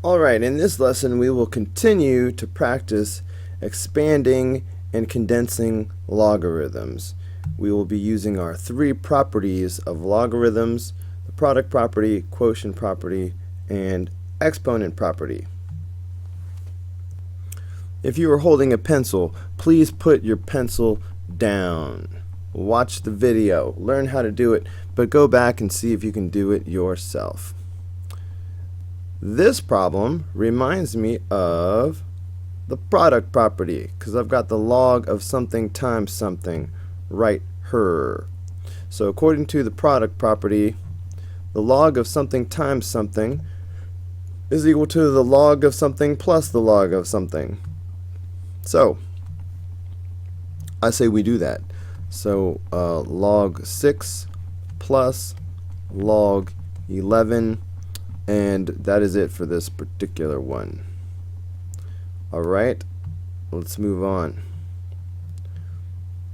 Alright, in this lesson we will continue to practice expanding and condensing logarithms. We will be using our three properties of logarithms: the product property, quotient property, and exponent property. If you are holding a pencil, please put your pencil down. Watch the video, learn how to do it, but go back and see if you can do it yourself. This problem reminds me of the product property because I've got the log of something times something right here. So according to the product property, the log of something times something is equal to the log of something plus the log of something. So I say we do that. So log 6 plus log 11, and that is it for this particular one. Alright, let's move on.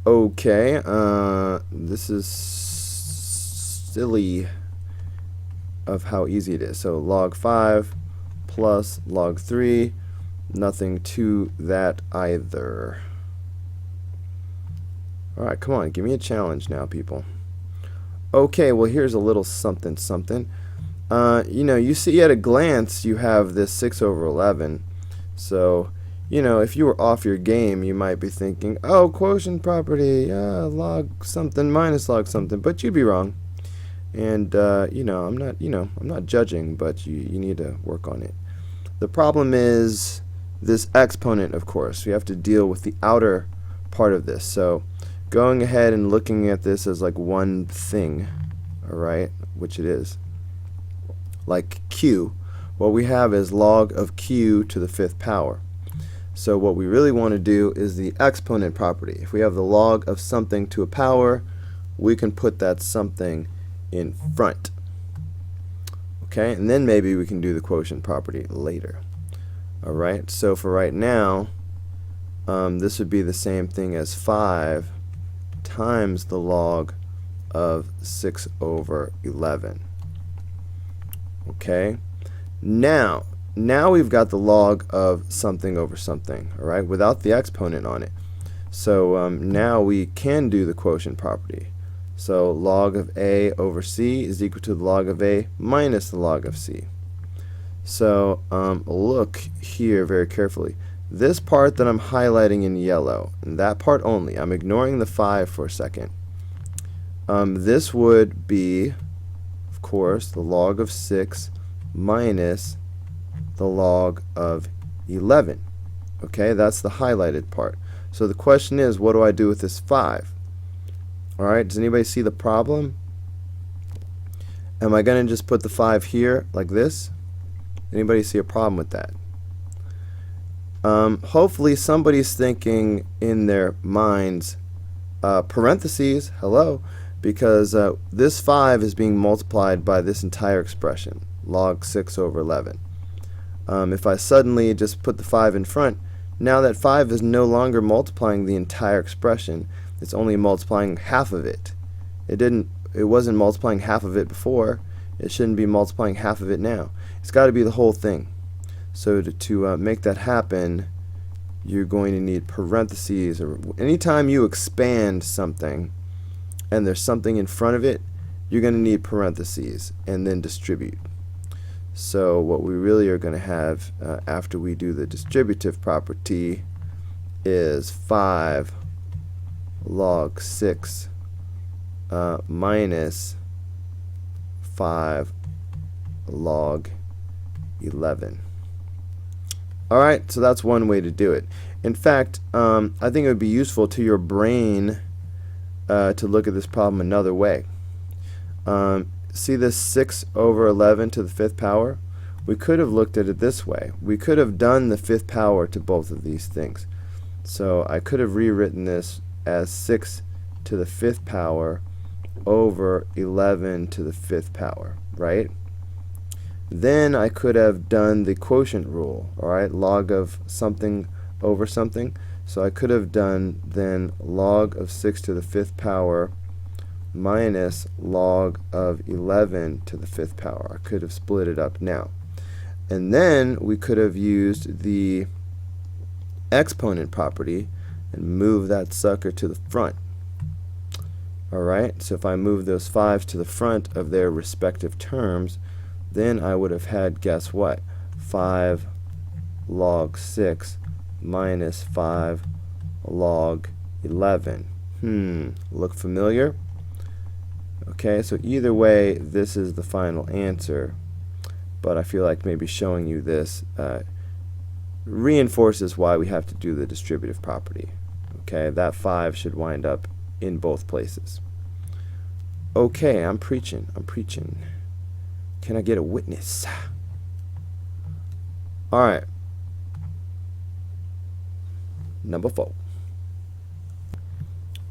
Okay, this is silly of how easy it is. So log 5 plus log 3, nothing to that either. Alright, come on, give me a challenge now, people. Okay, well here's a little something something. You see at a glance you have this 6 over 11. So, if you were off your game, you might be thinking, oh, quotient property, log something minus log something, but you'd be wrong. And, I'm not judging, but you need to work on it. The problem is this exponent, of course. We have to deal with the outer part of this. So, going ahead and looking at this as like one thing, alright, which it is. Like q, what we have is log of q to the 5th power. So what we really want to do is the exponent property. If we have the log of something to a power, we can put that something in front. Okay, and then maybe we can do the quotient property later. Alright, so for right now, this would be the same thing as 5 times the log of 6 over 11. Okay, now we've got the log of something over something, alright, without the exponent on it. So now we can do the quotient property. So log of a over c is equal to the log of a minus the log of c. So look here very carefully. This part that I'm highlighting in yellow, and that part only, I'm ignoring the 5 for a second. This would be, of course, the log of 6 minus the log of 11. Okay, that's the highlighted part. So the question is, what do I do with this 5? Alright, does anybody see the problem? Am I going to just put the 5 here like this? Anybody see a problem with that? Hopefully somebody's thinking in their minds, parentheses, hello, because this 5 is being multiplied by this entire expression, log 6 over 11. If I suddenly just put the 5 in front, now that 5 is no longer multiplying the entire expression, it's only multiplying half of it. It wasn't multiplying half of it before. It shouldn't be multiplying half of it now. It's got to be the whole thing. So to make that happen, you're going to need parentheses, or anytime you expand something and there's something in front of it, you're going to need parentheses and then distribute. So what we really are going to have after we do the distributive property is 5 log 6 minus 5 log 11. Alright, so that's one way to do it. In fact, I think it would be useful to your brain to look at this problem another way. See this 6 over 11 to the 5th power? We could have looked at it this way. We could have done the 5th power to both of these things. So I could have rewritten this as 6 to the 5th power over 11 to the 5th power, right? Then I could have done the quotient rule, alright, log of something over something. So I could have done then log of 6 to the 5th power minus log of 11 to the 5th power. I could have split it up now. And then we could have used the exponent property and move that sucker to the front. Alright, so if I move those 5s to the front of their respective terms, then I would have had, guess what? 5 log 6 minus 5 log 11. Look familiar? Okay, so either way, this is the final answer. But I feel like maybe showing you this reinforces why we have to do the distributive property. Okay, that 5 should wind up in both places. Okay, I'm preaching. Can I get a witness? Alright. Number 4.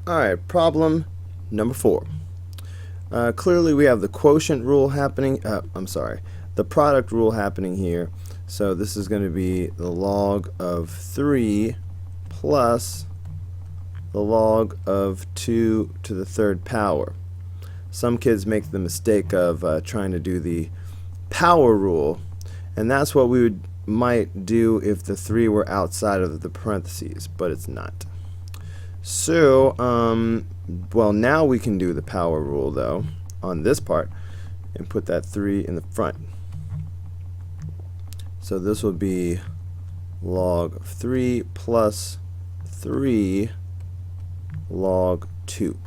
Alright, problem number 4. Clearly we have the quotient rule happening, the product rule happening here. So this is going to be the log of 3 plus the log of 2 to the third power. Some kids make the mistake of trying to do the power rule, and that's what we might do if the 3 were outside of the parentheses, but it's not. So, well, now we can do the power rule, though, on this part, and put that 3 in the front. So this will be log of 3 plus 3 log 2.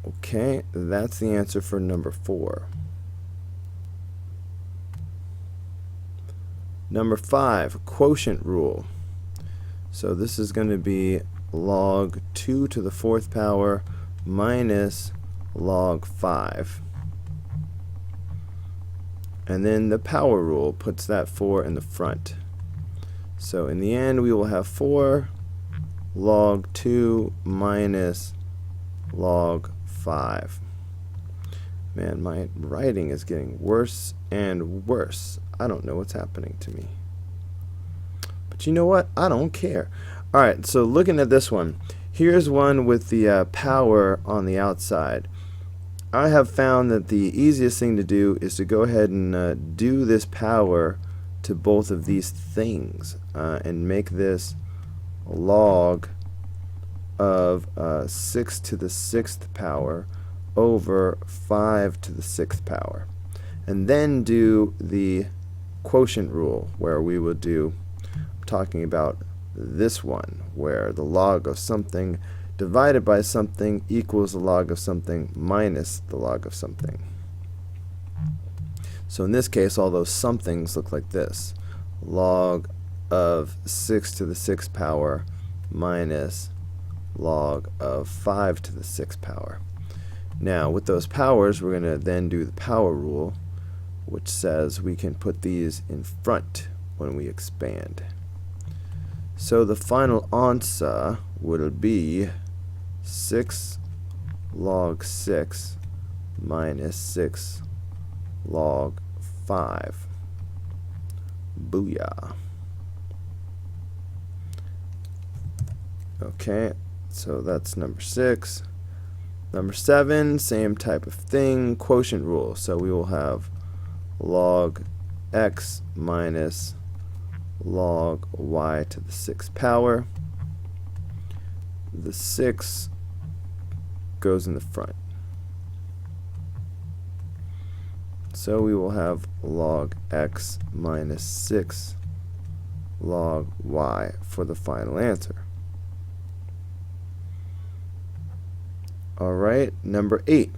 Okay, that's the answer for number 4. Number 5, quotient rule. So this is going to be log 2 to the 4th power minus log 5. And then the power rule puts that 4 in the front. So in the end, we will have 4 log 2 minus log 5. Man, my writing is getting worse and worse. I don't know what's happening to me. But you know what? I don't care. Alright, so looking at this one, here's one with the power on the outside. I have found that the easiest thing to do is to go ahead and do this power to both of these things and make this a log of 6 to the 6th power over 5 to the 6th power. And then do the quotient rule, where we would do, I'm talking about this one, where the log of something divided by something equals the log of something minus the log of something. So in this case, all those somethings look like this. Log of 6 to the 6th power minus log of 5 to the 6th power. Now, with those powers, we're going to then do the power rule, which says we can put these in front when we expand. So the final answer would be 6 log 6 minus 6 log 5. Booyah. Okay, so that's number 6. Number 7, same type of thing, quotient rule. So we will have log x minus log y to the 6th power. The 6 goes in the front. So we will have log x minus 6 log y for the final answer. Alright, number 8.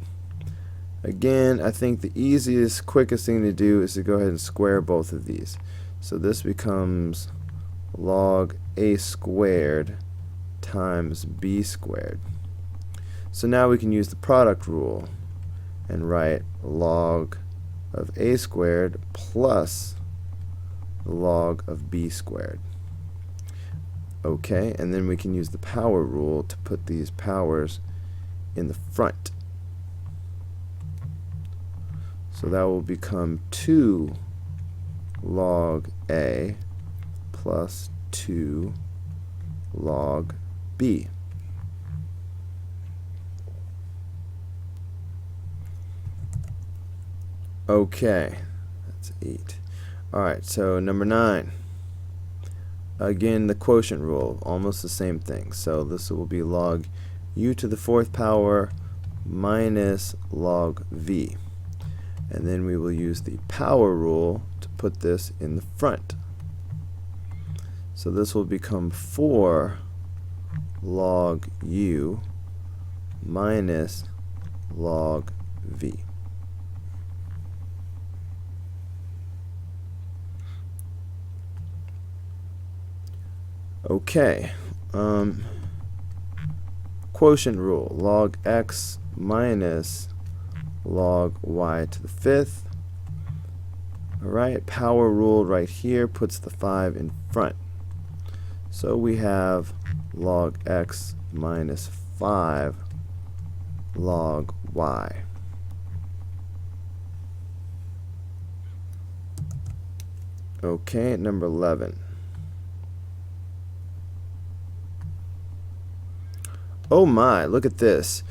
Again, I think the easiest, quickest thing to do is to go ahead and square both of these. So this becomes log a squared times b squared. So now we can use the product rule and write log of a squared plus the log of b squared. Okay, and then we can use the power rule to put these powers in the front. So that will become 2 log a plus 2 log b. Okay, that's 8. Alright, so number 9. Again, the quotient rule, almost the same thing. So this will be log u to the 4th power minus log v. And then we will use the power rule to put this in the front. So this will become 4 log u minus log v. Okay, quotient rule, log x minus log y to the 5th. Alright, power rule right here puts the 5 in front. So we have log x minus 5 log y. Okay, number 11. Oh my, look at this.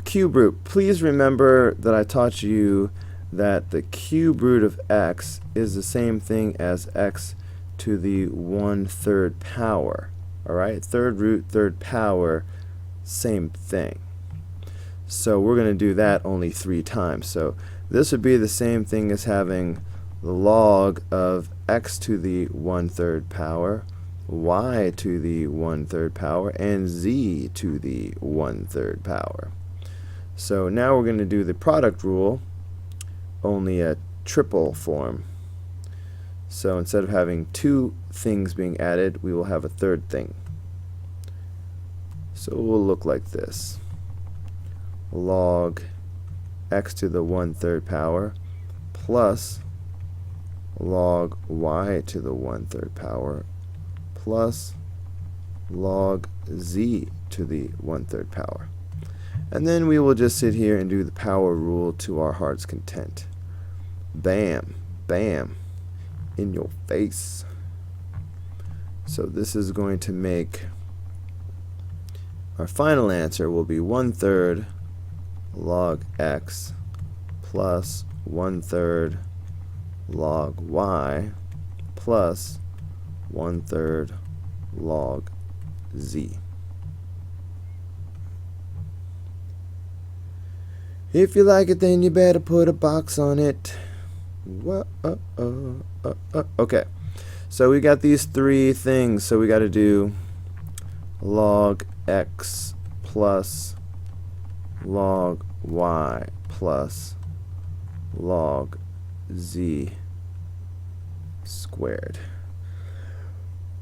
Cube root. Please remember that I taught you that the cube root of x is the same thing as x to the 1/3 power. Alright, third root, third power, same thing. So we're going to do that only 3 times. So this would be the same thing as having the log of x to the 1/3 power, y to the 1/3 power, and z to the 1/3 power. So now we're going to do the product rule, only a triple form. So instead of having 2 things being added, we will have a third thing. So it will look like this. Log x to the 1/3 power plus log y to the 1/3 power plus log z to the 1/3 power. And then we will just sit here and do the power rule to our heart's content. Bam, bam, in your face. So this is going to make our final answer will be 1/3 log x plus 1/3 log y plus 1/3 log z. If you like it, then you better put a box on it. Okay, so we got these 3 things. So we got to do log x plus log y plus log z squared.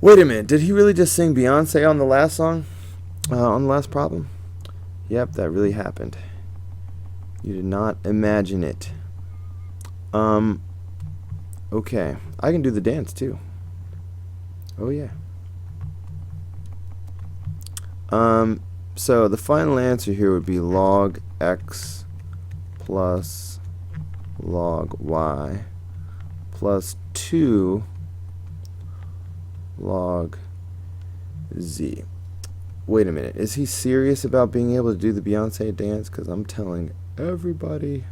Wait a minute, did he really just sing Beyonce on the last song? On the last problem? Yep, that really happened. You did not imagine it. Okay, I can do the dance too. Oh yeah. So the final answer here would be log x plus log y plus 2 log z. Wait a minute, is he serious about being able to do the Beyonce dance? Because I'm telling everybody.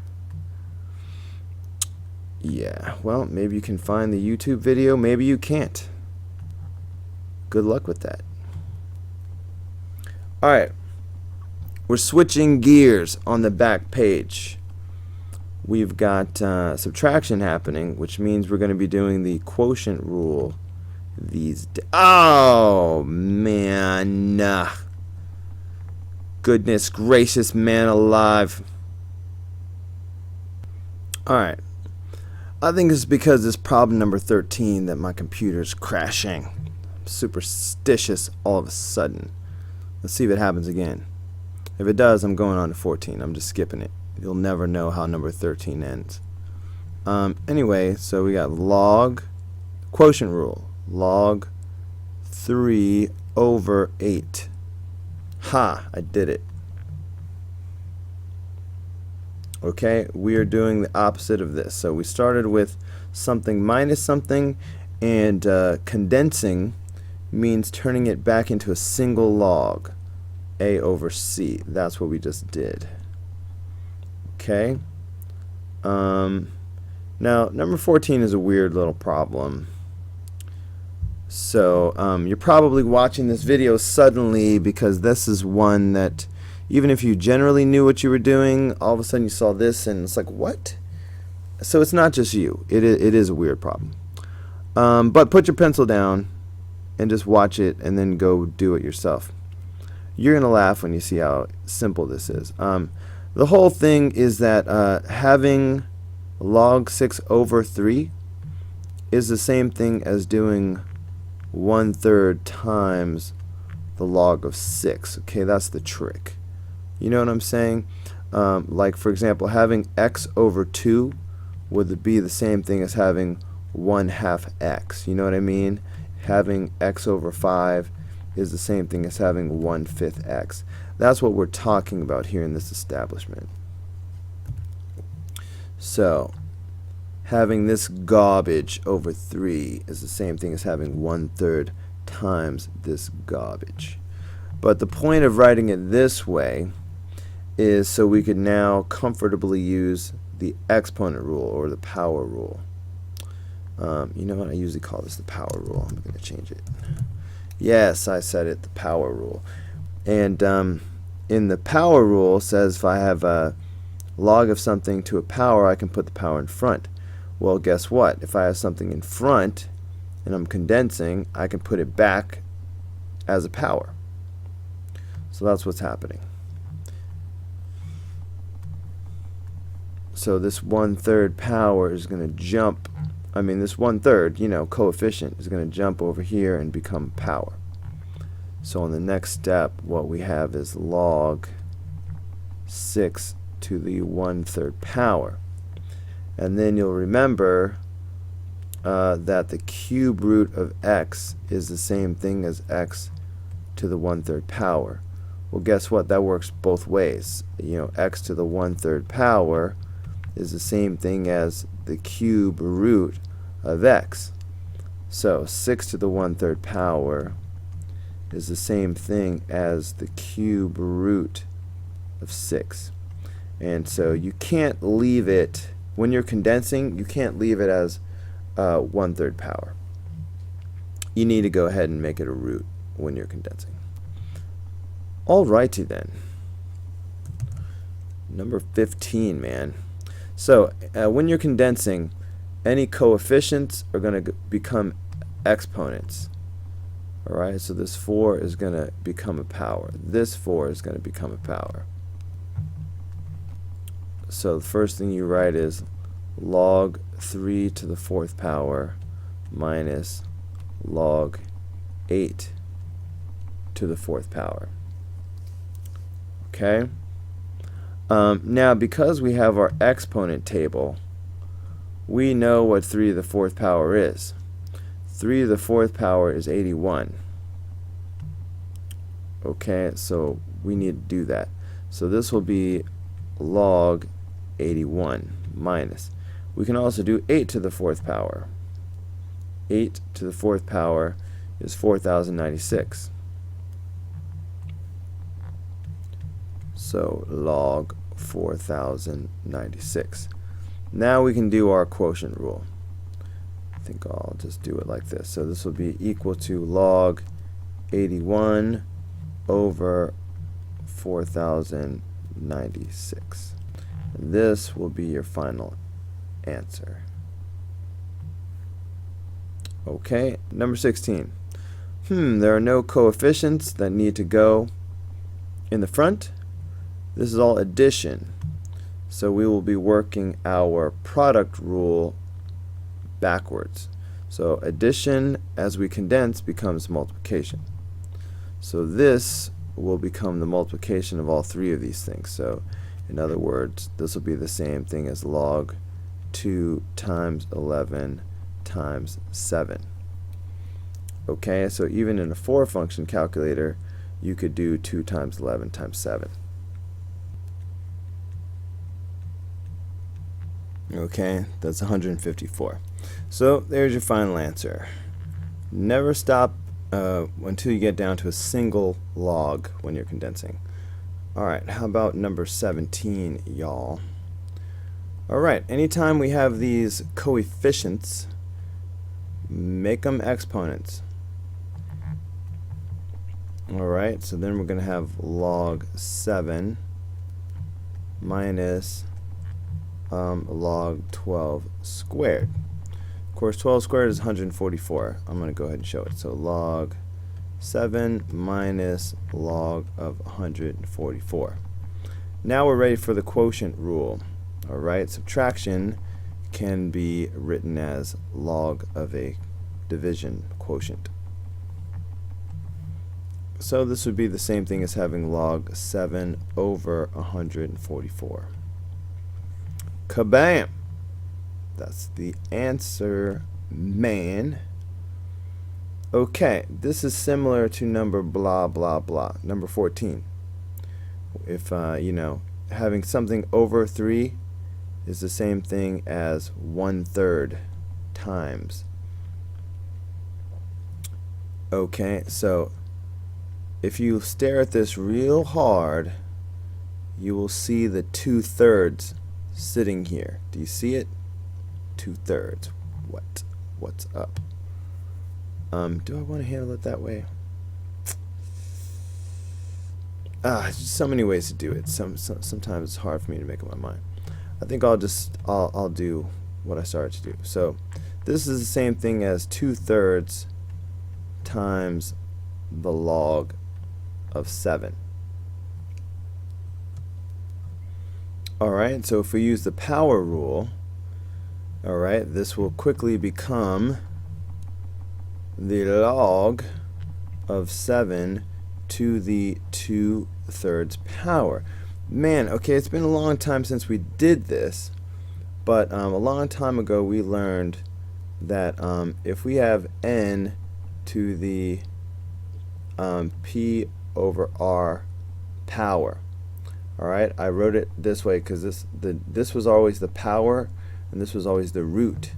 Yeah, well, maybe you can find the YouTube video, maybe you can't. Good luck with that. Alright, we're switching gears on the back page. We've got subtraction happening, which means we're going to be doing the quotient rule these days. Oh, man. Goodness gracious, man alive. Alright, I think it's because it's problem number 13 that my computer's crashing. I'm superstitious all of a sudden. Let's see if it happens again. If it does, I'm going on to 14. I'm just skipping it. You'll never know how number 13 ends. Anyway, so we got log, quotient rule, log 3/8. Ha, I did it. Okay, we are doing the opposite of this. So we started with something minus something, and condensing means turning it back into a single log, a over c. That's what we just did. Okay. Now Now, number 14 is a weird little problem. So, you're probably watching this video suddenly because this is one that, even if you generally knew what you were doing, all of a sudden you saw this and it's like, what? So it's not just you. It is a weird problem. But put your pencil down and just watch it and then go do it yourself. You're going to laugh when you see how simple this is. The whole thing is that having log 6 over 3 is the same thing as doing 1/3 times the log of 6. Okay, that's the trick. You know what I'm saying? Like, for example, having x over 2 would be the same thing as having 1/2 x. You know what I mean? Having x over 5 is the same thing as having 1/5 x. That's what we're talking about here in this establishment. So, having this garbage over 3 is the same thing as having 1/3 times this garbage. But the point of writing it this way is so we could now comfortably use the exponent rule or the power rule. You know what? I usually call this the power rule. I'm going to change it. Yes, I said it, the power rule. And in the power rule says if I have a log of something to a power, I can put the power in front. Well, guess what? If I have something in front and I'm condensing, I can put it back as a power. So that's what's happening. So this 1/3 power is going to jump. This 1/3, coefficient is going to jump over here and become power. So on the next step, what we have is log 6 to the 1/3 power. And then you'll remember that the cube root of x is the same thing as x to the 1/3 power. Well, guess what? That works both ways. X to the 1/3 power is the same thing as the cube root of x. So 6 to the 1/3 power is the same thing as the cube root of 6. And so you can't leave it, when you're condensing, you can't leave it as 1/3 power. You need to go ahead and make it a root when you're condensing. Alrighty then. Number 15, man. So when you're condensing, any coefficients are going to become exponents. Alright, so this 4 is going to become a power. This 4 is going to become a power. So the first thing you write is log 3 to the 4th power minus log 8 to the 4th power. Okay? Now, because we have our exponent table, we know what 3 to the 4th power is. 3 to the 4th power is 81. Okay, so we need to do that. So this will be log 81 minus. We can also do 8 to the 4th power. 8 to the 4th power is 4096. So log 4096. Now we can do our quotient rule. I think I'll just do it like this. So this will be equal to log 81 over 4096. And this will be your final answer. Okay, number 16. There are no coefficients that need to go in the front. This is all addition. So we will be working our product rule backwards. So addition as we condense becomes multiplication. So this will become the multiplication of all three of these things. So in other words, this will be the same thing as log 2 times 11 times 7. Okay, so even in a 4-function calculator, you could do 2 times 11 times 7. Okay, that's 154. So there's your final answer. Never stop until you get down to a single log when you're condensing. Alright, how about number 17, y'all? Alright, anytime we have these coefficients, make them exponents. Alright, so then we're going to have log 7 minus log 12 squared. Of course, 12 squared is 144. I'm going to go ahead and show it. So log 7 minus log of 144. Now we're ready for the quotient rule. Alright, subtraction can be written as log of a division quotient. So this would be the same thing as having log 7 over 144. Kabam! That's the answer, man. Okay, this is similar to number blah blah blah, number 14. If you know, having something over 3 is the same thing as 1/3 times. Okay, so if you stare at this real hard, you will see the 2/3 sitting here. Do you see it? 2/3. What's up? Do I want to handle it that way? There's just so many ways to do it. Sometimes it's hard for me to make up my mind. I think I'll do what I started to do. So this is the same thing as 2/3 times the log of 7. Alright, so if we use the power rule, alright, this will quickly become the log of 7 to the 2/3 power. Man, okay, it's been a long time since we did this, but a long time ago we learned that if we have n to the p over r power, alright, I wrote it this way because this was always the power and this was always the root.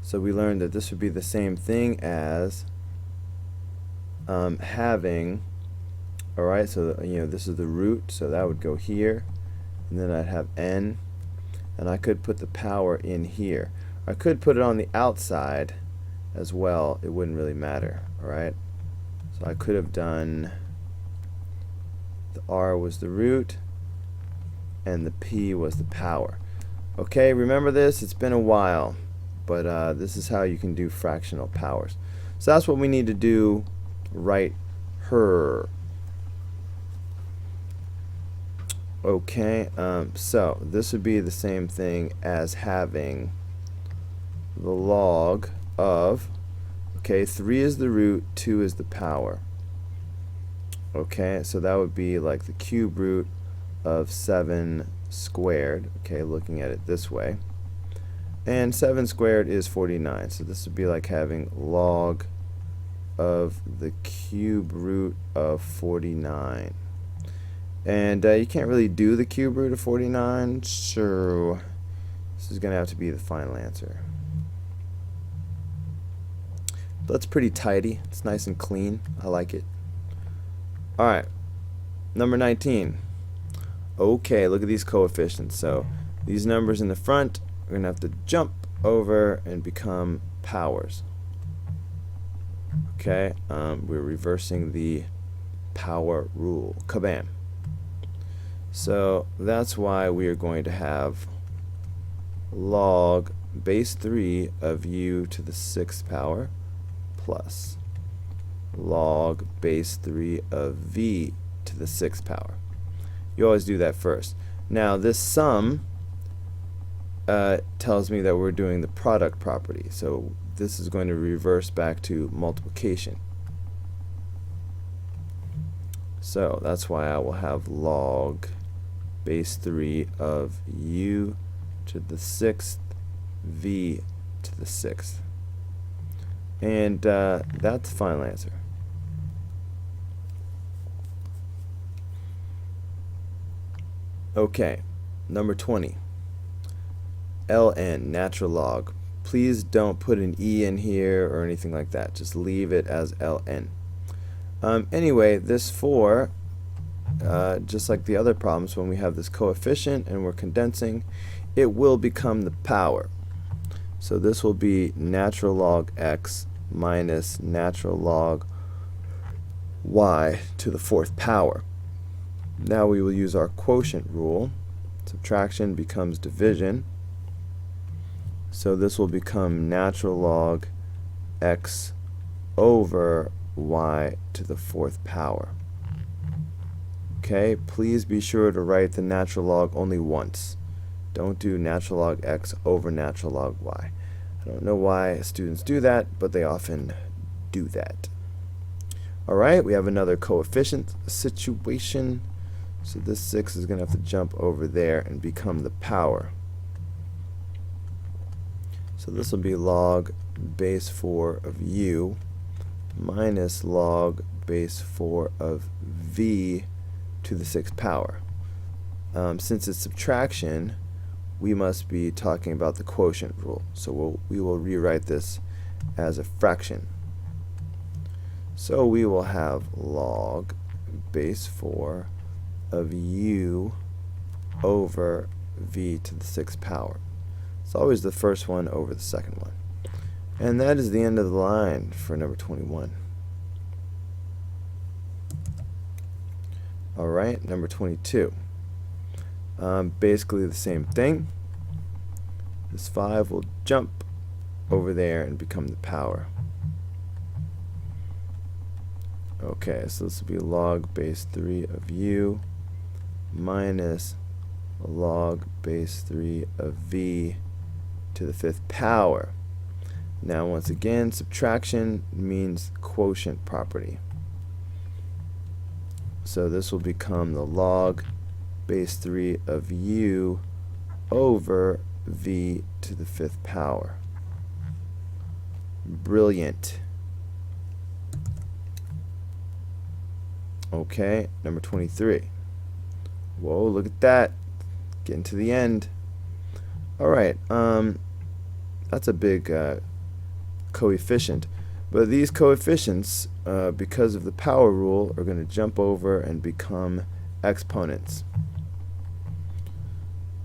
So we learned that this would be the same thing as having, alright, so you know, this is the root, so that would go here, and then I'd have n, and I could put the power in here. I could put it on the outside as well, it wouldn't really matter. Alright, so I could have done, the r was the root and the p was the power. Okay, remember this, it's been a while, but this is how you can do fractional powers. So that's what we need to do right here. Okay, so this would be the same thing as having the log of, okay, 3 is the root, 2 is the power. Okay, so that would be like the cube root of 7 squared, okay, looking at it this way. And 7 squared is 49, so this would be like having log of the cube root of 49. And you can't really do the cube root of 49, so this is going to have to be the final answer. But that's pretty tidy. It's nice and clean. I like it. Alright, number 19. Okay, look at these coefficients. So these numbers in the front are going to have to jump over and become powers. Okay, we're reversing the power rule. Kabam. So that's why we are going to have log base 3 of u to the 6th power plus log base 3 of v to the 6th power. You always do that first. Now this sum tells me that we're doing the product property, so this is going to reverse back to multiplication. So that's why I will have log base 3 of u to the 6th v to the 6th. And that's the final answer. Okay, number 20. ln, natural log. Please don't put an e in here or anything like that. Just leave it as ln. Anyway, this 4, just like the other problems, when we have this coefficient and we're condensing, it will become the power. So this will be natural log x minus natural log y to the fourth power. Now we will use our quotient rule. Subtraction becomes division. So this will become natural log x over y to the fourth power. Okay, please be sure to write the natural log only once. Don't do natural log x over natural log y. I don't know why students do that, but they often do that. Alright, we have another coefficient situation. So this 6 is going to have to jump over there and become the power. So this will be log base 4 of u minus log base 4 of v to the 6th power. Since it's subtraction, we must be talking about the quotient rule. So we will rewrite this as a fraction. So we will have log base 4 of u over v to the 6th power. It's always the first one over the second one. And that is the end of the line for number 21. Alright, number 22. Basically the same thing. This 5 will jump over there and become the power. Okay, so this will be log base 3 of u minus log base 3 of v to the 5th power. Now once again, subtraction means quotient property. So this will become the log base 3 of u over v to the 5th power. Brilliant. Okay, number 23. Whoa, look at that. Getting to the end. Alright, that's a big coefficient. But these coefficients, because of the power rule, are going to jump over and become exponents.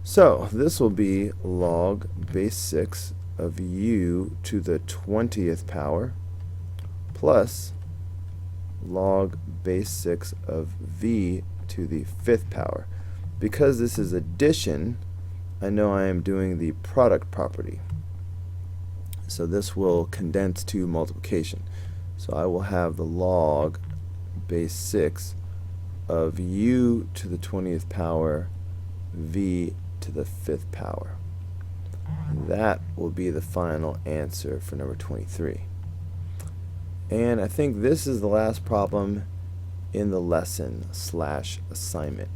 So this will be log base 6 of u to the 20th power plus log base 6 of v to the 5th power. Because this is addition, I know I am doing the product property. So this will condense to multiplication. So I will have the log base 6 of u to the 20th power v to the 5th power. And that will be the final answer for number 23. And I think this is the last problem in the lesson / assignment.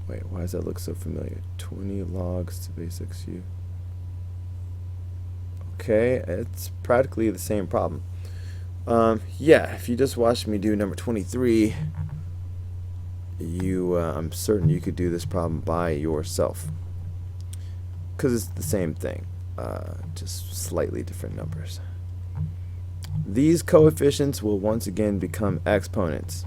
Wait, why does that look so familiar? 20 logs to base 6u. Okay, it's practically the same problem. Yeah, if you just watched me do number 23, I'm certain you could do this problem by yourself. Because it's the same thing, just slightly different numbers. These coefficients will once again become exponents.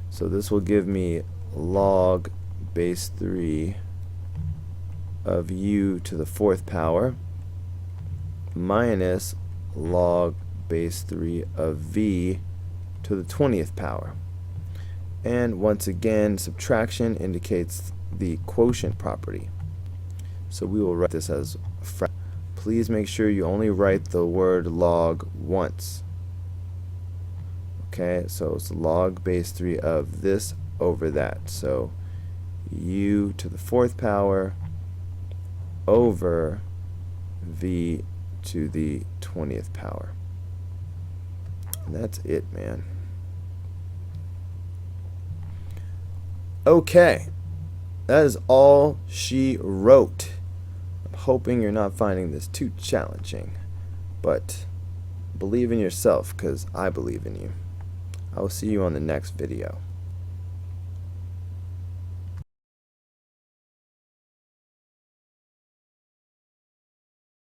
So this will give me log base 3 of u to the 4th power minus log base 3 of v to the 20th power. And once again, subtraction indicates the quotient property. So we will write this as a fraction. Please make sure you only write the word log once. Okay, so it's log base 3 of this over that. So u to the 4th power over v to the 20th power. And that's it, man. Okay, that is all she wrote. I'm hoping you're not finding this too challenging, but believe in yourself, because I believe in you. I will see you on the next video.